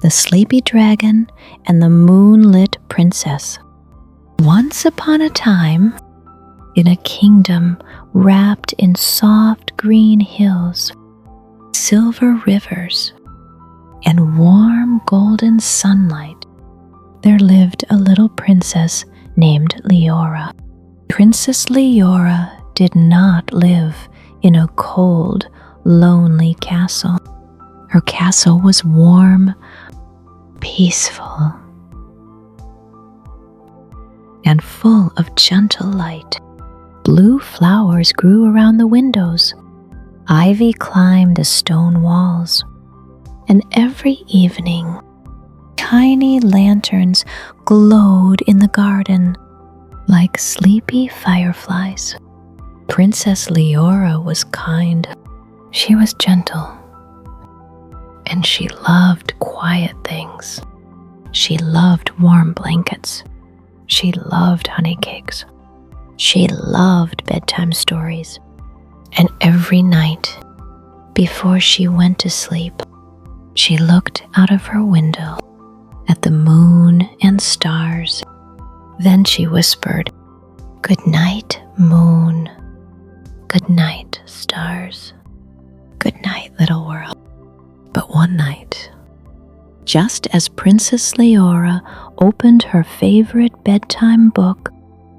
the Sleepy Dragon and the Moonlit Princess. Once upon a time, in a kingdom wrapped in soft green hills, silver rivers, and warm golden sunlight, there lived a little princess named Leora. Princess Leora did not live in a cold, lonely castle. Her castle was warm, peaceful, and full of gentle light. Blue flowers grew around the windows. Ivy climbed the stone walls. And every evening, tiny lanterns glowed in the garden like sleepy fireflies. Princess Leora was kind. She was gentle. And she loved quiet things. She loved warm blankets. She loved honey cakes. She loved bedtime stories. And every night, before she went to sleep, she looked out of her window at the moon and stars. Then she whispered, "Good night, moon. Good night, stars. Good night, little world." But one night, just as Princess Leora opened her favorite bedtime book,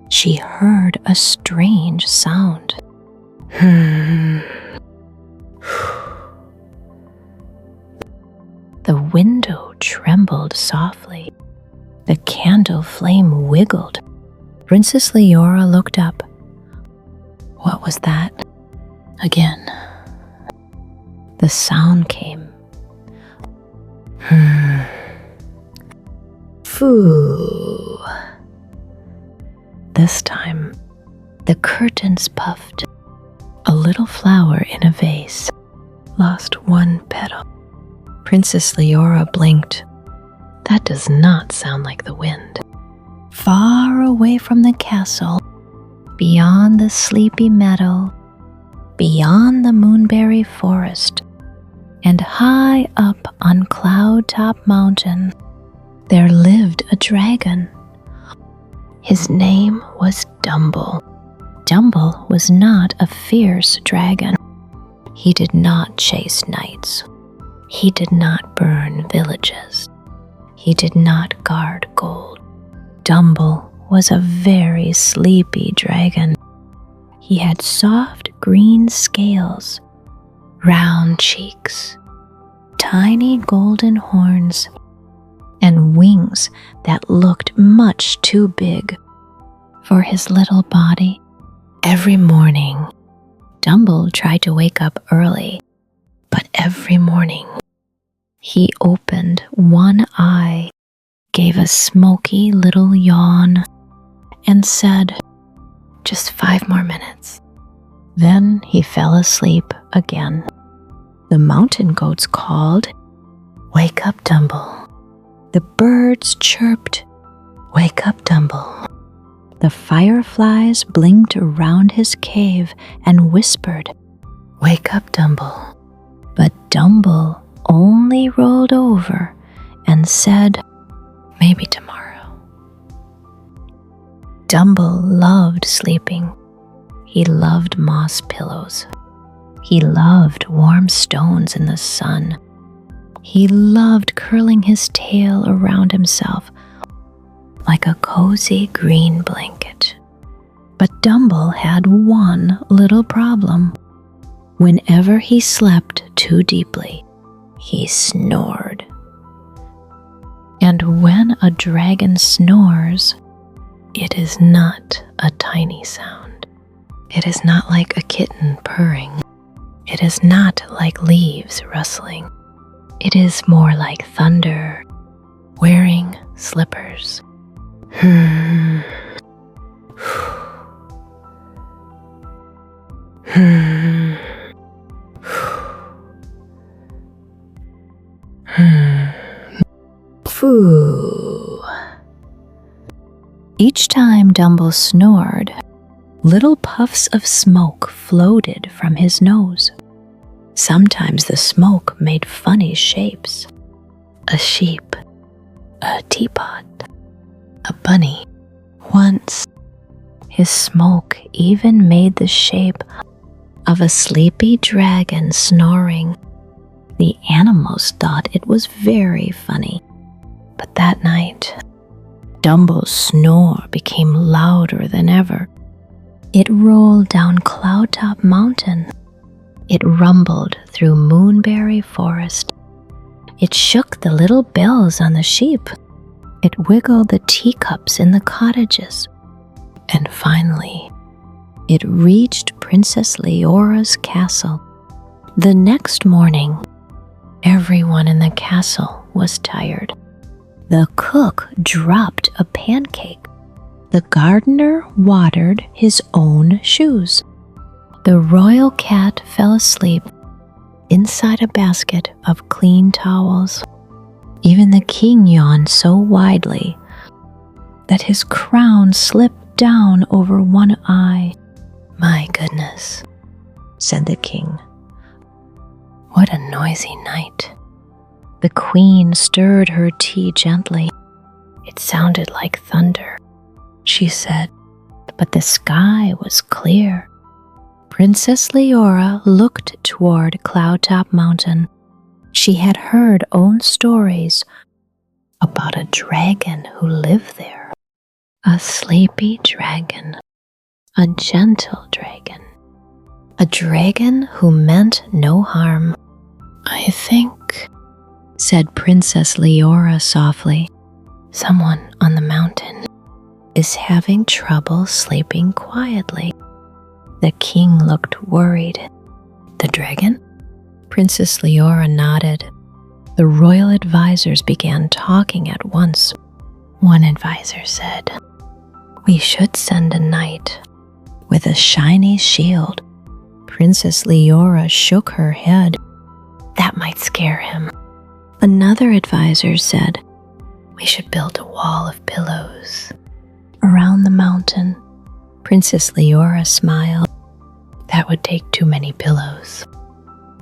she heard a strange sound. The window trembled softly. The candle flame wiggled. Princess Leora looked up. What was that? Again, the sound came. Foo. This time, the curtains puffed. A little flower in a vase lost one petal. Princess Leora blinked. That does not sound like the wind. Far away from the castle, beyond the sleepy meadow, beyond the moonberry forest, and high up on Cloud Top Mountain, there lived a dragon. His name was Dumble. Dumble was not a fierce dragon. He did not chase knights. He did not burn villages. He did not guard gold. Dumble was a very sleepy dragon. He had soft green scales, round cheeks, tiny golden horns, and wings that looked much too big for his little body. Every morning, Dumble tried to wake up early, but every morning he opened one eye, gave a smoky little yawn, and said, "Just 5 more minutes." Then he fell asleep again. The mountain goats called, "Wake up, Dumble." The birds chirped, "Wake up, Dumble." The fireflies blinked around his cave and whispered, "Wake up, Dumble." But Dumble only rolled over and said, "Maybe tomorrow." Dumble loved sleeping. He loved moss pillows. He loved warm stones in the sun. He loved curling his tail around himself like a cozy green blanket. But Dumble had one little problem. Whenever he slept too deeply, he snored. And when a dragon snores, it is not a tiny sound. It is not like a kitten purring. It is not like leaves rustling. It is more like thunder wearing slippers. Foo. Each time Dumble snored, little puffs of smoke floated from his nose. Sometimes the smoke made funny shapes. a sheep, a teapot, a bunny. Once, his smoke even made the shape of a sleepy dragon snoring. The animals thought it was very funny. But that night, Dumbo's snore became louder than ever. It rolled down Cloudtop Mountain. It rumbled through Moonberry Forest. It shook the little bells on the sheep. It wiggled the teacups in the cottages. And finally, it reached Princess Leora's castle. The next morning, everyone in the castle was tired. The cook dropped a pancake. The gardener watered his own shoes. The royal cat fell asleep inside a basket of clean towels. Even the king yawned so widely that his crown slipped down over one eye. "My goodness," said the king. "What a noisy night." The queen stirred her tea gently. "It sounded like thunder," she said, "but the sky was clear." Princess Leora looked toward Cloudtop Mountain. She had heard old stories about a dragon who lived there. A sleepy dragon, a gentle dragon, a dragon who meant no harm. "I think," said Princess Leora softly, "someone on the mountain is having trouble sleeping quietly." The king looked worried. "The dragon?" Princess Leora nodded. The royal advisors began talking at once. One advisor said, "We should send a knight with a shiny shield." Princess Leora shook her head. "That might scare him." Another advisor said, "We should build a wall of pillows around the mountain." Princess Leora smiled. "That would take too many pillows."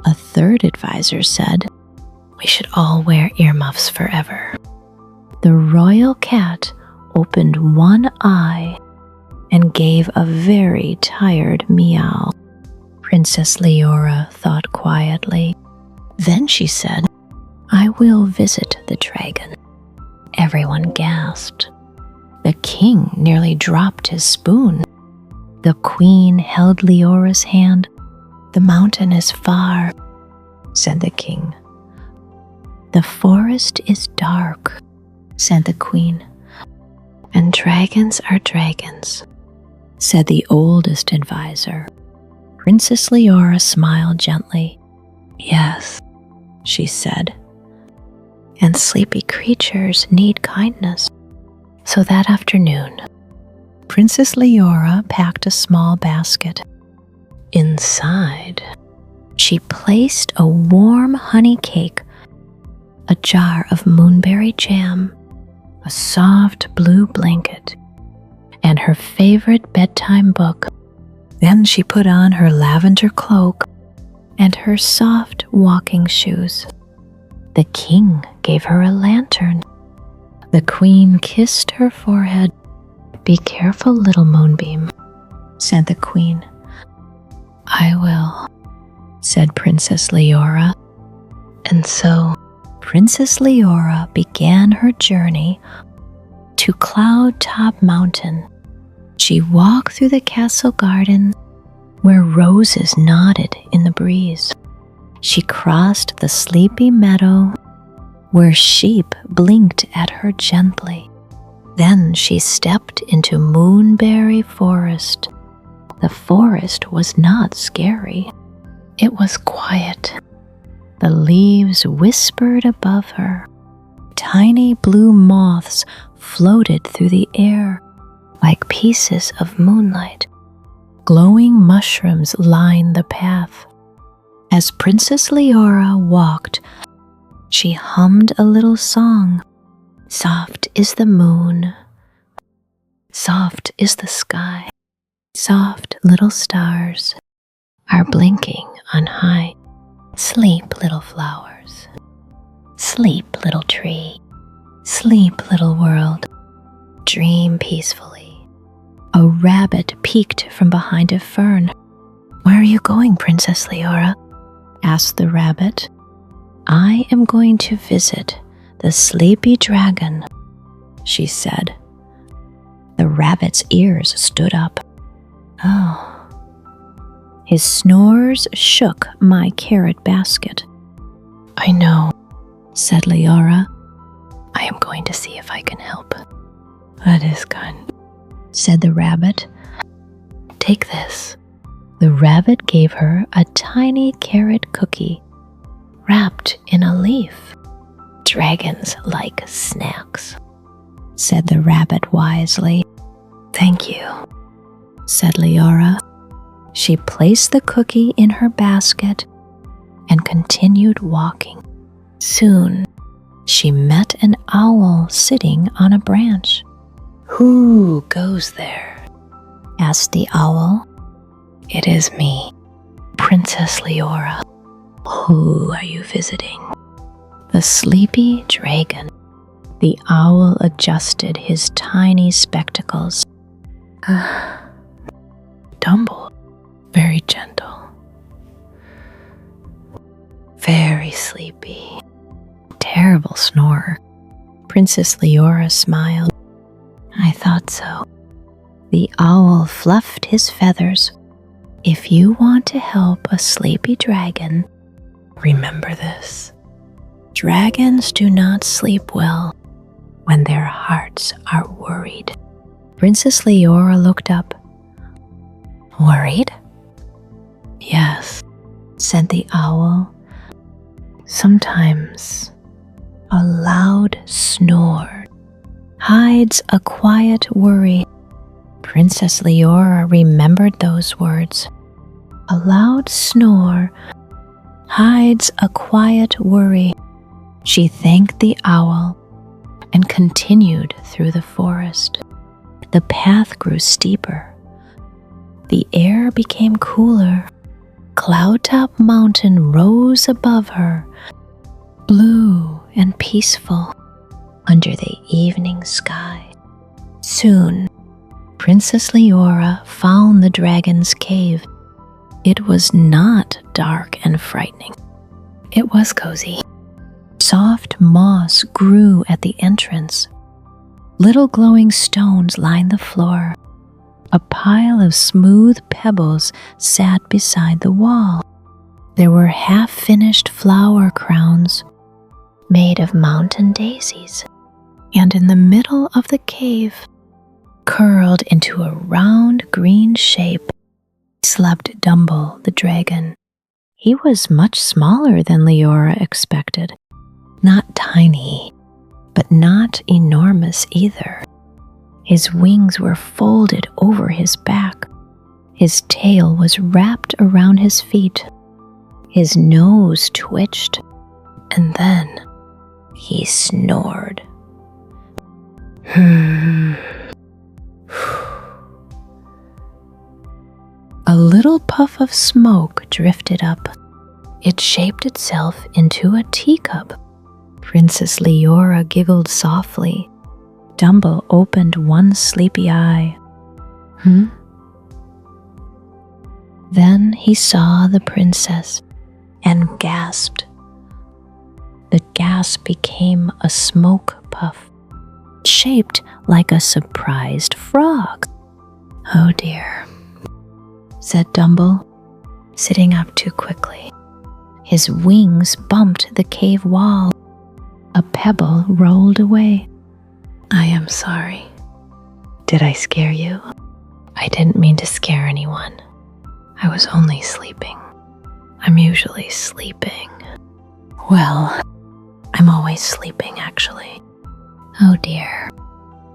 A third advisor said, "We should all wear earmuffs forever." The royal cat opened one eye and gave a very tired meow. Princess Leora thought quietly. Then she said, "I will visit the dragon." Everyone gasped. The king nearly dropped his spoon. The queen held Leora's hand. "The mountain is far," said the king. "The forest is dark," said the queen. "And dragons are dragons," said the oldest advisor. Princess Leora smiled gently. "Yes," she said, "and sleepy creatures need kindness." So that afternoon, Princess Leora packed a small basket. Inside, she placed a warm honey cake, a jar of moonberry jam, a soft blue blanket, and her favorite bedtime book. Then she put on her lavender cloak and her soft walking shoes. The king gave her a lantern. The queen kissed her forehead. "Be careful, little moonbeam," said the queen. "I will," said Princess Leora. And so Princess Leora began her journey to Cloudtop Mountain. She walked through the castle garden where roses nodded in the breeze. She crossed the sleepy meadow where sheep blinked at her gently. Then she stepped into Moonberry Forest. The forest was not scary. It was quiet. The leaves whispered above her. Tiny blue moths floated through the air like pieces of moonlight. Glowing mushrooms lined the path. As Princess Leora walked, she hummed a little song. Soft is the moon, soft is the sky, soft little stars are blinking on high. Sleep, little flowers, Sleep, little tree. Sleep, little world. Dream peacefully. A rabbit peeked from behind a fern. Where are you going, Princess Leora? Asked the rabbit. I am going to visit the sleepy dragon, she said. The rabbit's ears stood up. Oh. His snores shook my carrot basket. I know, said Leora. I am going to see if I can help. That is kind, said the rabbit. Take this. The rabbit gave her a tiny carrot cookie wrapped in a leaf. Dragons like snacks, said the rabbit wisely. Thank you, said Leora. She placed the cookie in her basket and continued walking. Soon, she met an owl sitting on a branch. Who goes there? Asked the owl. It is me, Princess Leora. Who are you visiting? The sleepy dragon. The owl adjusted his tiny spectacles. Dumble, very gentle, very sleepy, terrible snorer. Princess Leora smiled. I thought so. The owl fluffed his feathers. If you want to help a sleepy dragon, remember this. Dragons do not sleep well when their hearts are worried. Princess Leora looked up. Worried? Yes, said the owl. Sometimes a loud snore hides a quiet worry. Princess Leora remembered those words. A loud snore hides a quiet worry. She thanked the owl and continued through the forest. The path grew steeper. The air became cooler. Cloudtop Mountain rose above her, blue and peaceful under the evening sky. Soon, Princess Leora found the dragon's cave. It was not dark and frightening. It was cozy. Soft moss grew at the entrance. Little glowing stones lined the floor. A pile of smooth pebbles sat beside the wall. There were half-finished flower crowns made of mountain daisies. And in the middle of the cave, curled into a round green shape, slept Dumble the dragon. He was much smaller than Leora expected. Not tiny, but not enormous either. His wings were folded over his back. His tail was wrapped around his feet. His nose twitched, and then he snored. A little puff of smoke drifted up. It shaped itself into a teacup. Princess Leora giggled softly. Dumble opened one sleepy eye. Then he saw the princess and gasped. The gasp became a smoke puff, shaped like a surprised frog. Oh dear, said Dumble, sitting up too quickly. His wings bumped the cave wall. A pebble rolled away. I am sorry. Did I scare you? I didn't mean to scare anyone. I was only sleeping. I'm usually sleeping. Well, I'm always sleeping, actually. Oh dear.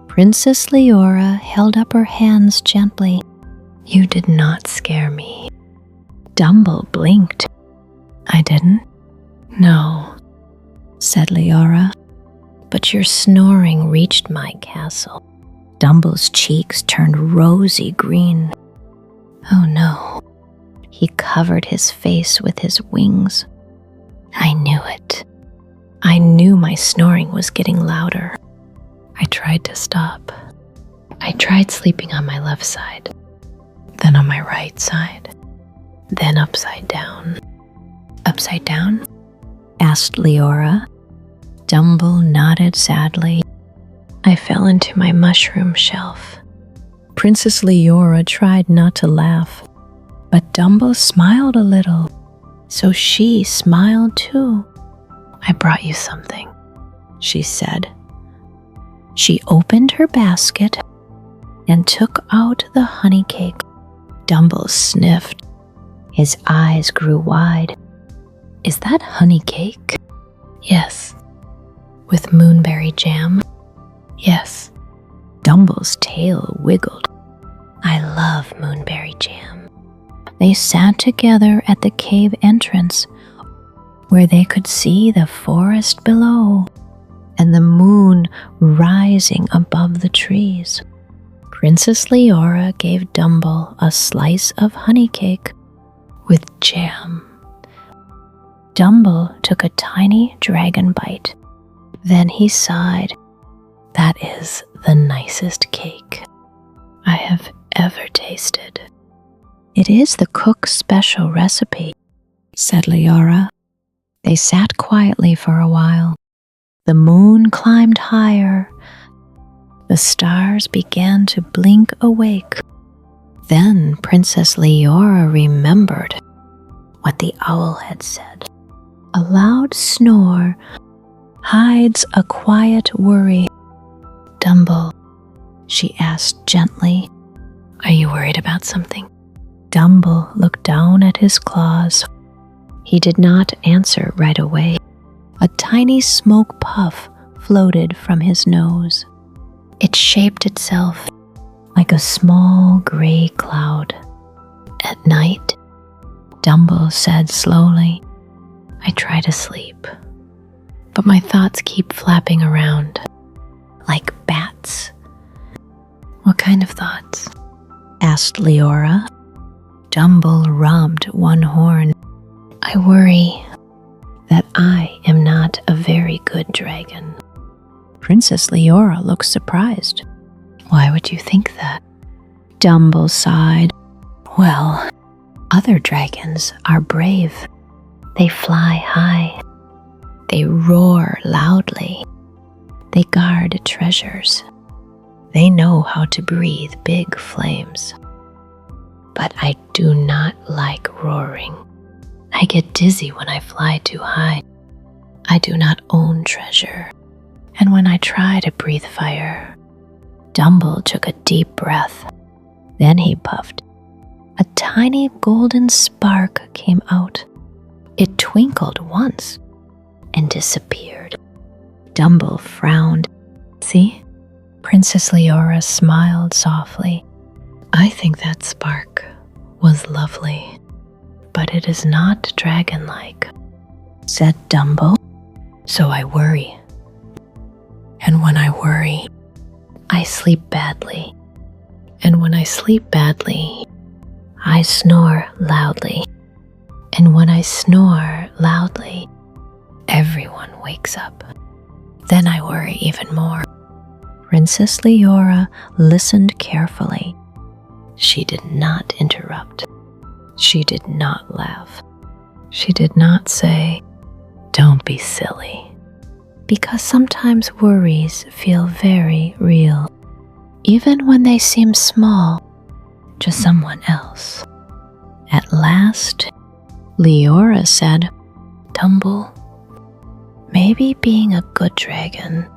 Princess Leora held up her hands gently. You did not scare me. Dumble blinked. I didn't? No, said Leora. But your snoring reached my castle. Dumble's cheeks turned rosy green. Oh no. He covered his face with his wings. I knew it. I knew my snoring was getting louder. I tried to stop. I tried sleeping on my left side, then on my right side, then upside down. Upside down? Asked Leora. Dumble nodded sadly. I fell into my mushroom shelf. Princess Leora tried not to laugh, but Dumble smiled a little, so she smiled too. I brought you something, she said. She opened her basket and took out the honey cake. Dumble sniffed. His eyes grew wide. Is that honey cake? Yes. With moonberry jam? Yes. Dumble's tail wiggled. I love moonberry jam. They sat together at the cave entrance, where they could see the forest below and the moon rising above the trees. Princess Leora gave Dumble a slice of honey cake with jam. Dumble took a tiny dragon bite. Then he sighed. That is the nicest cake I have ever tasted. It is the cook's special recipe, said Leora. They sat quietly for a while. The moon climbed higher. The stars began to blink awake. Then Princess Leora remembered what the owl had said. A loud snore hides a quiet worry. Dumble, she asked gently, are you worried about something? Dumble looked down at his claws. He did not answer right away. A tiny smoke puff floated from his nose. It shaped itself like a small gray cloud. At night, Dumble said slowly, I try to sleep, but my thoughts keep flapping around like bats. What kind of thoughts? Asked Leora. Dumble rubbed one horn. I worry that I am not a very good dragon. Princess Leora looked surprised. Why would you think that? Dumble sighed. Well, other dragons are brave. They fly high. They roar loudly. They guard treasures. They know how to breathe big flames. But I do not like roaring. I get dizzy when I fly too high. I do not own treasure. And when I try to breathe fire, Dumble took a deep breath. Then he puffed. A tiny golden spark came out. It twinkled once and disappeared. Dumble frowned. See? Princess Leora smiled softly. I think that spark was lovely, but it is not dragon-like, said Dumble. So I worry. And when I worry, I sleep badly. And when I sleep badly, I snore loudly. And when I snore loudly, everyone wakes up. Then I worry even more. Princess Leora listened carefully. She did not interrupt. She did not laugh. She did not say, don't be silly. Because sometimes worries feel very real, even when they seem small to someone else. At last, Leora said, Dumble, maybe being a good dragon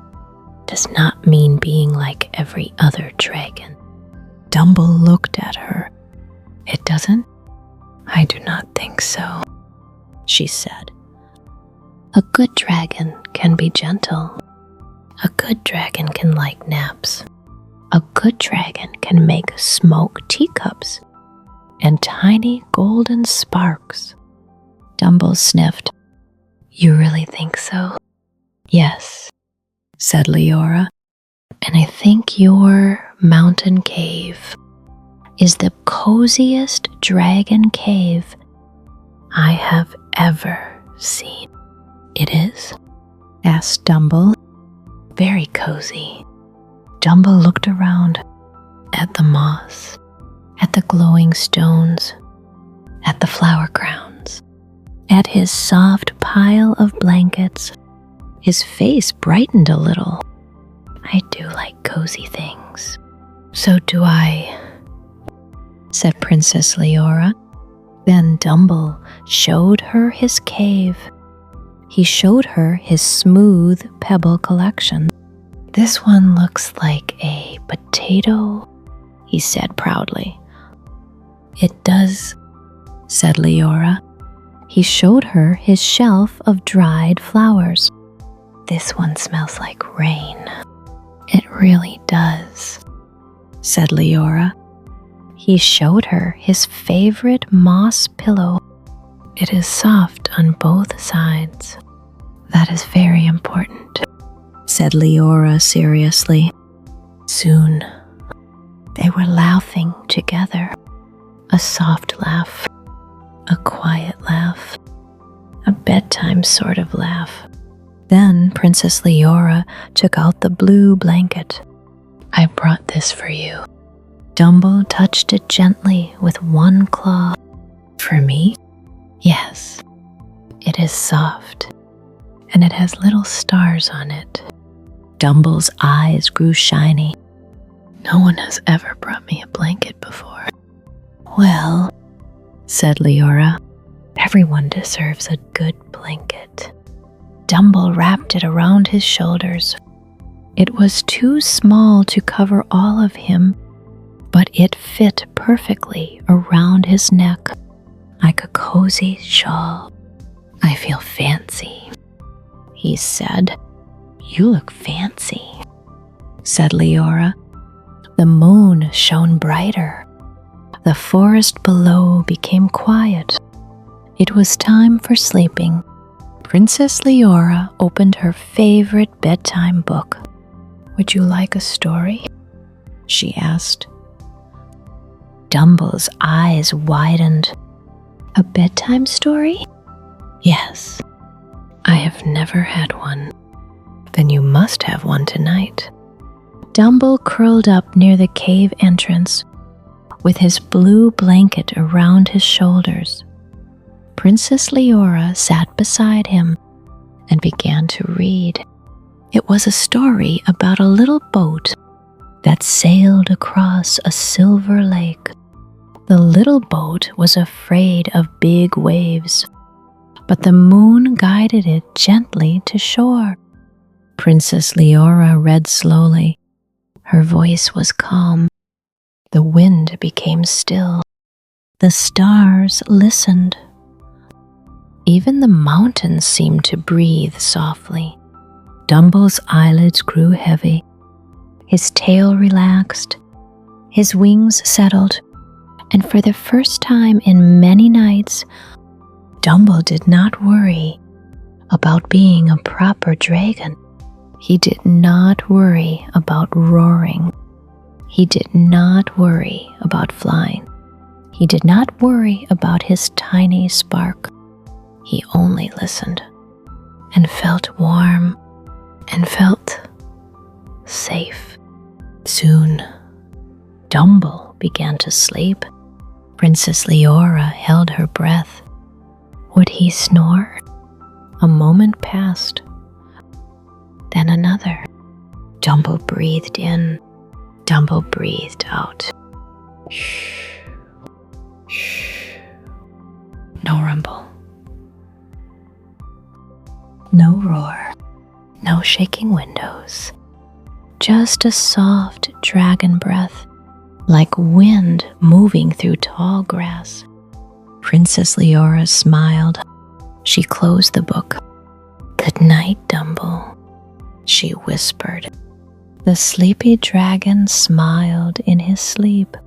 does not mean being like every other dragon. Dumble looked at her. It doesn't? I do not think so, she said. A good dragon can be gentle. A good dragon can like naps. A good dragon can make smoke teacups and tiny golden sparks. Dumble sniffed. You really think so? Yes, said Leora. And I think your mountain cave is the coziest dragon cave I have ever seen. It is? asked Dumble. Very cozy. Dumble looked around at the moss, at the glowing stones, at the flower crowns, at his soft pile of blankets. His face brightened a little. I do like cozy things. So do I, said Princess Leora. Then Dumble showed her his cave. He showed her his smooth pebble collection. This one looks like a potato, he said proudly. It does, said Leora. He showed her his shelf of dried flowers. This one smells like rain. It really does, said Leora. He showed her his favorite moss pillow. It is soft on both sides. That is very important, said Leora seriously. Soon, they were laughing together. A soft laugh, a quiet laugh, a bedtime sort of laugh. Then Princess Leora took out the blue blanket. I brought this for you. Dumble touched it gently with one claw. For me? Yes. It is soft, and it has little stars on it. Dumble's eyes grew shiny. No one has ever brought me a blanket before. Well, said Leora, everyone deserves a good blanket. Dumble wrapped it around his shoulders. It was too small to cover all of him, but it fit perfectly around his neck, like a cozy shawl. I feel fancy, he said. You look fancy, said Leora. The moon shone brighter. The forest below became quiet. It was time for sleeping. Princess Leora opened her favorite bedtime book. Would you like a story? She asked. Dumble's eyes widened. A bedtime story? Yes. I have never had one. Then you must have one tonight. Dumble curled up near the cave entrance with his blue blanket around his shoulders. Princess Leora sat beside him and began to read. It was a story about a little boat that sailed across a silver lake. The little boat was afraid of big waves, but the moon guided it gently to shore. Princess Leora read slowly. Her voice was calm. The wind became still. The stars listened. Even the mountains seemed to breathe softly. Dumble's eyelids grew heavy. His tail relaxed. His wings settled. And for the first time in many nights, Dumble did not worry about being a proper dragon. He did not worry about roaring. He did not worry about flying. He did not worry about his tiny spark. He only listened and felt warm and felt safe. Soon, Dumble began to sleep. Princess Leora held her breath. Would he snore? A moment passed, then another. Dumble breathed in. Dumble breathed out. Shh. Shh. No rumble. No roar. No shaking windows. Just a soft dragon breath, like wind moving through tall grass. Princess Leora smiled. She closed the book. Good night, Dumble, she whispered. The sleepy dragon smiled in his sleep.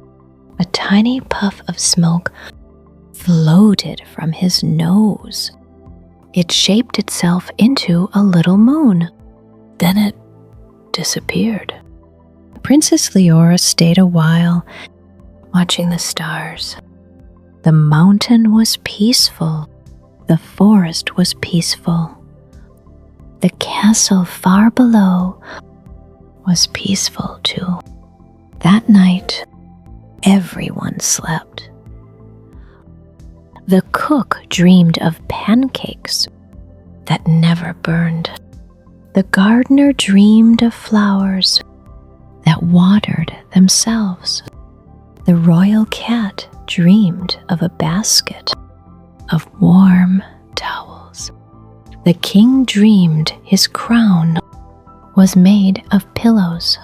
A tiny puff of smoke floated from his nose. It shaped itself into a little moon. Then it disappeared. Princess Leora stayed a while, watching the stars. The mountain was peaceful. The forest was peaceful. The castle far below was peaceful too. That night, everyone slept. The cook dreamed of pancakes that never burned. The gardener dreamed of flowers that watered themselves. The royal cat dreamed of a basket of warm towels. The king dreamed his crown was made of pillows,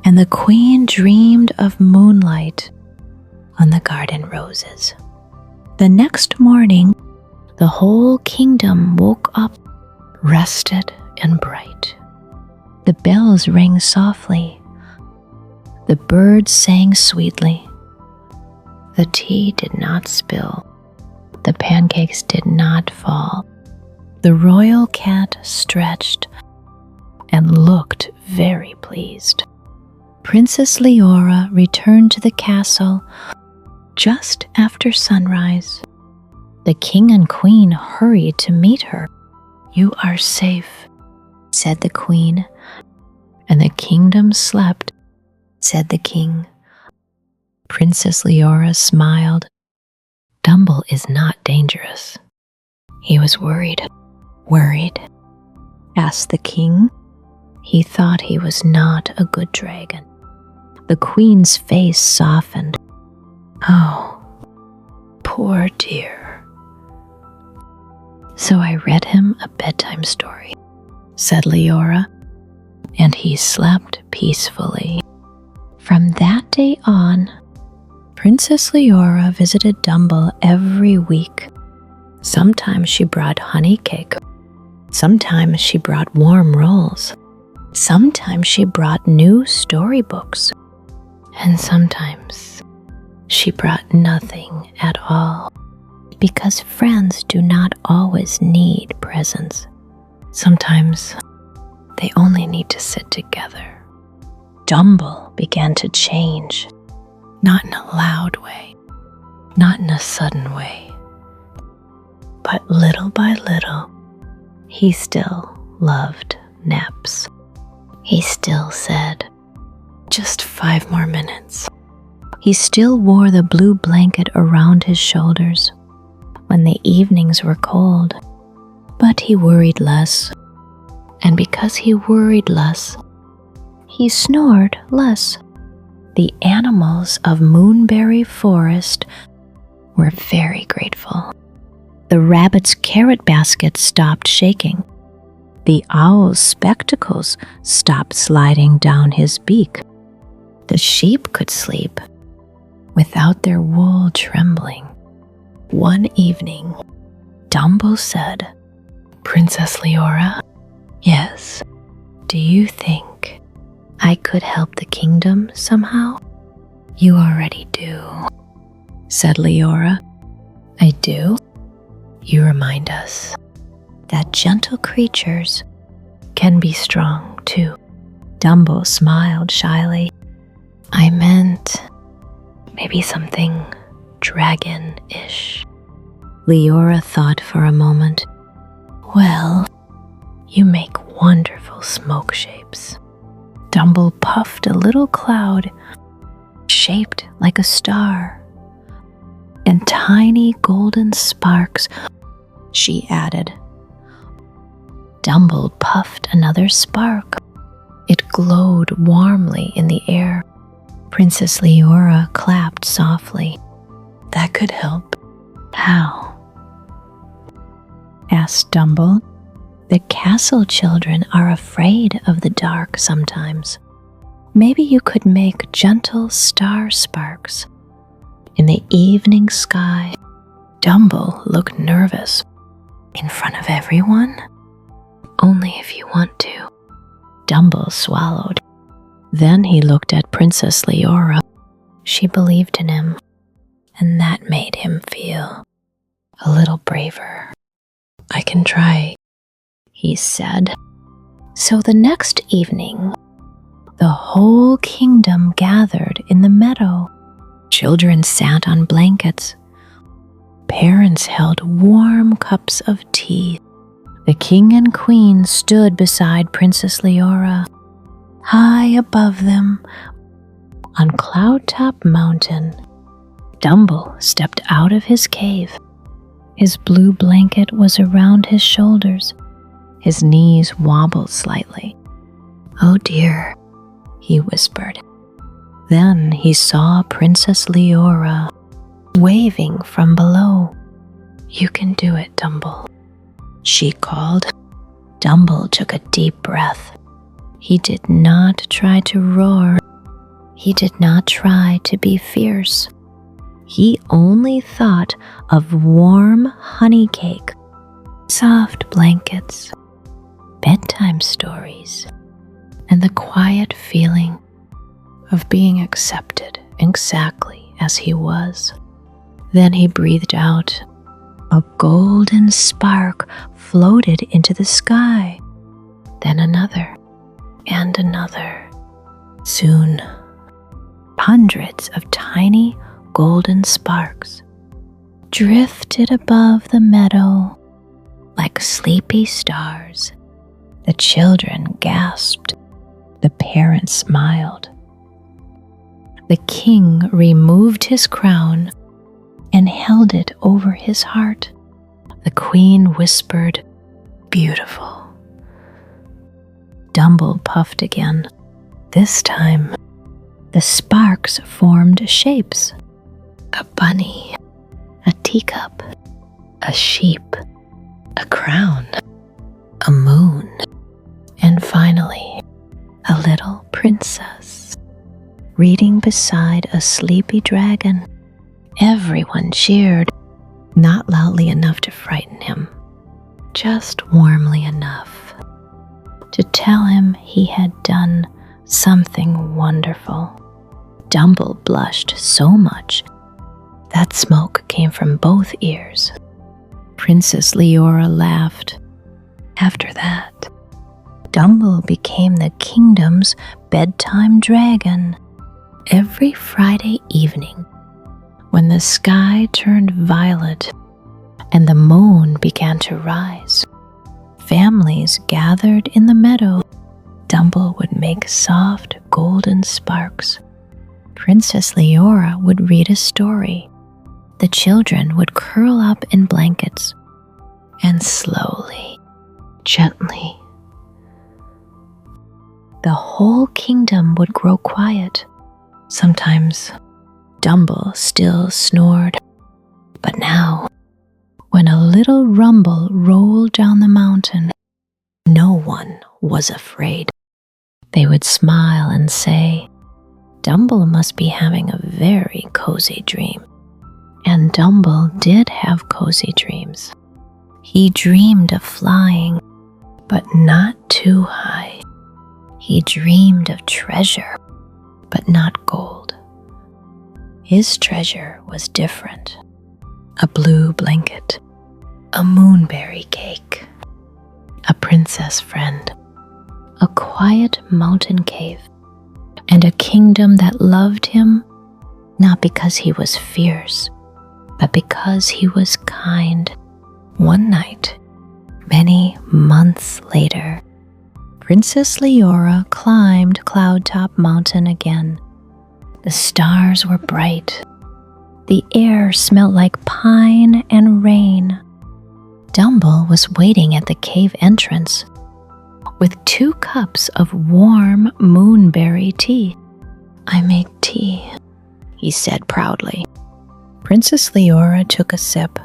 and the queen dreamed of moonlight on the garden roses. The next morning, the whole kingdom woke up, rested and bright. The bells rang softly. The birds sang sweetly. The tea did not spill. The pancakes did not fall. The royal cat stretched and looked very pleased. Princess Leora returned to the castle just after sunrise. The king and queen hurried to meet her. "You are safe," said the queen. "And the kingdom slept," said the king. Princess Leora smiled. "Dumble is not dangerous." He was worried. "Worried?" asked the king. He thought he was not a good dragon. The queen's face softened. "Oh, poor dear." "So I read him a bedtime story," said Leora, "and he slept peacefully." From that day on, Princess Leora visited Dumble every week. Sometimes she brought honey cake. Sometimes she brought warm rolls. Sometimes she brought new storybooks. And sometimes she brought nothing at all, because friends do not always need presents. Sometimes they only need to sit together. Dumble began to change, not in a loud way, not in a sudden way, but little by little. He still loved naps. He still said, "Just 5 more minutes." He still wore the blue blanket around his shoulders when the evenings were cold, but he worried less. And because he worried less, he snored less. The animals of Moonberry Forest were very grateful. The rabbit's carrot basket stopped shaking. The owl's spectacles stopped sliding down his beak. The sheep could sleep without their wool trembling. One evening, Dumble said, "Princess Leora, yes, do you think I could help the kingdom somehow?" "You already do," said Leora. "I do?" "You remind us that gentle creatures can be strong too." Dumble smiled shyly. "I meant maybe something dragon-ish." Leora thought for a moment. "Well, you make wonderful smoke shapes." Dumble puffed a little cloud shaped like a star, and tiny golden sparks, she added. Dumble puffed another spark. It glowed warmly in the air. Princess Leora clapped softly. "That could help." "How?" asked Dumble. "The castle children are afraid of the dark sometimes. Maybe you could make gentle star sparks in the evening sky." Dumble looked nervous. "In front of everyone?" "Only if you want to." Dumble swallowed. Then he looked at Princess Leora. She believed in him, and that made him feel a little braver. "I can try," he said. So the next evening, the whole kingdom gathered in the meadow. Children sat on blankets. Parents held warm cups of tea. The king and queen stood beside Princess Leora. High above them, on Cloudtop Mountain, Dumble stepped out of his cave. His blue blanket was around his shoulders. His knees wobbled slightly. "Oh dear," he whispered. Then he saw Princess Leora waving from below. "You can do it, Dumble," she called. Dumble took a deep breath. He did not try to roar. He did not try to be fierce. He only thought of warm honey cake, soft blankets, bedtime stories, and the quiet feeling of being accepted exactly as he was. Then he breathed out. A golden spark floated into the sky. Then another and another. Soon, hundreds of tiny golden sparks drifted above the meadow like sleepy stars. The children gasped. The parents smiled. The king removed his crown and held it over his heart. The queen whispered, "Beautiful." Dumble puffed again. This time, the sparks formed shapes. A bunny, a teacup, a sheep, a crown, a moon, and finally, a little princess, reading beside a sleepy dragon. Everyone cheered, not loudly enough to frighten him, just warmly enough to tell him he had done something wonderful. Dumble blushed so much that smoke came from both ears. Princess Leora laughed. After that, Dumble became the kingdom's bedtime dragon. Every Friday evening, when the sky turned violet and the moon began to rise, families gathered in the meadow. Dumble would make soft golden sparks. Princess Leora would read a story. The children would curl up in blankets, and slowly, gently, the whole kingdom would grow quiet. Sometimes Dumble still snored, but now, when a little rumble rolled down the mountain, no one was afraid. They would smile and say, "Dumble must be having a very cozy dream." And Dumble did have cozy dreams. He dreamed of flying, but not too high. He dreamed of treasure, but not gold. His treasure was different. A blue blanket, a moonberry cake, a princess friend, a quiet mountain cave, and a kingdom that loved him, not because he was fierce, but because he was kind. One night, many months later, Princess Leora climbed Cloudtop Mountain again. The stars were bright. The air smelled like pine and rain. Dumble was waiting at the cave entrance with 2 cups of warm moonberry tea. "I make tea," he said proudly. Princess Leora took a sip.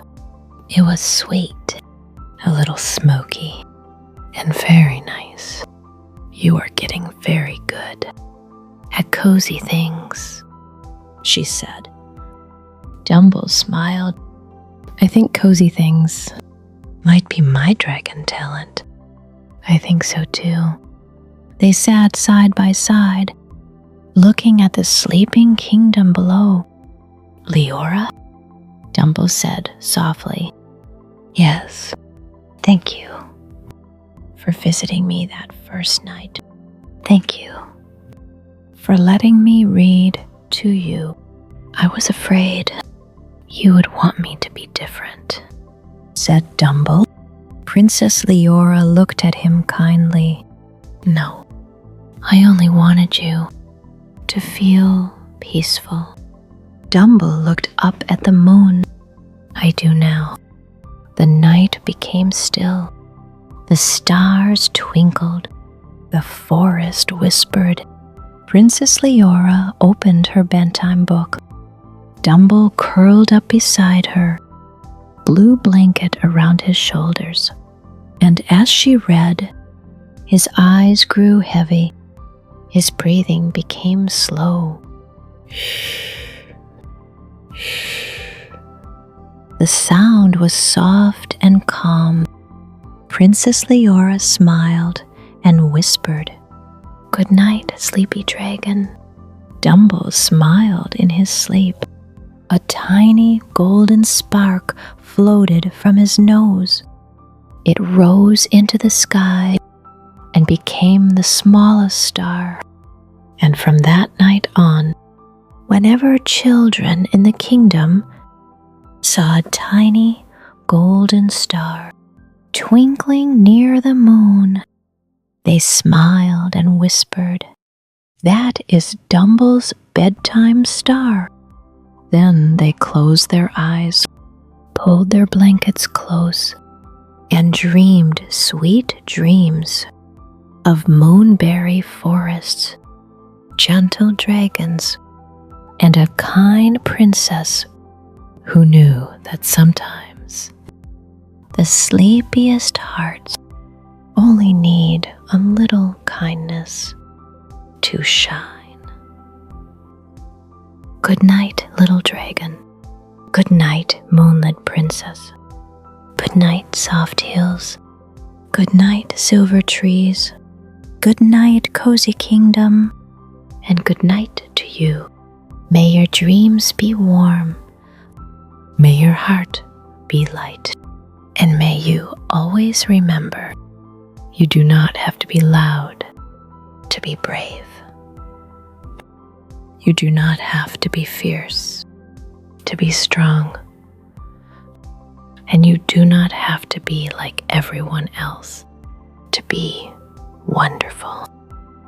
It was sweet, a little smoky, and very nice. "You are getting very good at cozy things," she said. Dumble smiled. "I think cozy things might be my dragon talent." "I think so too." They sat side by side, looking at the sleeping kingdom below. "Leora?" Dumble said softly. "Yes, thank you for visiting me that first night. Thank you for letting me read to you. I was afraid you would want me to be different," said Dumble. Princess Leora looked at him kindly. No, I only wanted you to feel peaceful. Dumble looked up at the moon. I do now. The night became still. The stars twinkled. The forest whispered. Princess Leora opened her bedtime book. Dumble curled up beside her, blue blanket around his shoulders. And as she read, his eyes grew heavy. His breathing became slow. The sound was soft and calm. Princess Leora smiled and whispered, "Good night, sleepy dragon." Dumble smiled in his sleep. A tiny golden spark floated from his nose. It rose into the sky and became the smallest star. And from that night on, whenever children in the kingdom saw a tiny golden star twinkling near the moon, they smiled and whispered, "That is Dumble's bedtime star." Then they closed their eyes, pulled their blankets close, and dreamed sweet dreams of moonberry forests, gentle dragons, and a kind princess who knew that sometimes the sleepiest hearts only need a little kindness to shine. Good night, little dragon. Good night, moonlit princess. Good night, soft hills. Good night, silver trees. Good night, cozy kingdom. And good night to you. May your dreams be warm. May your heart be light. And may you always remember, you do not have to be loud to be brave. You do not have to be fierce to be strong. And you do not have to be like everyone else to be wonderful.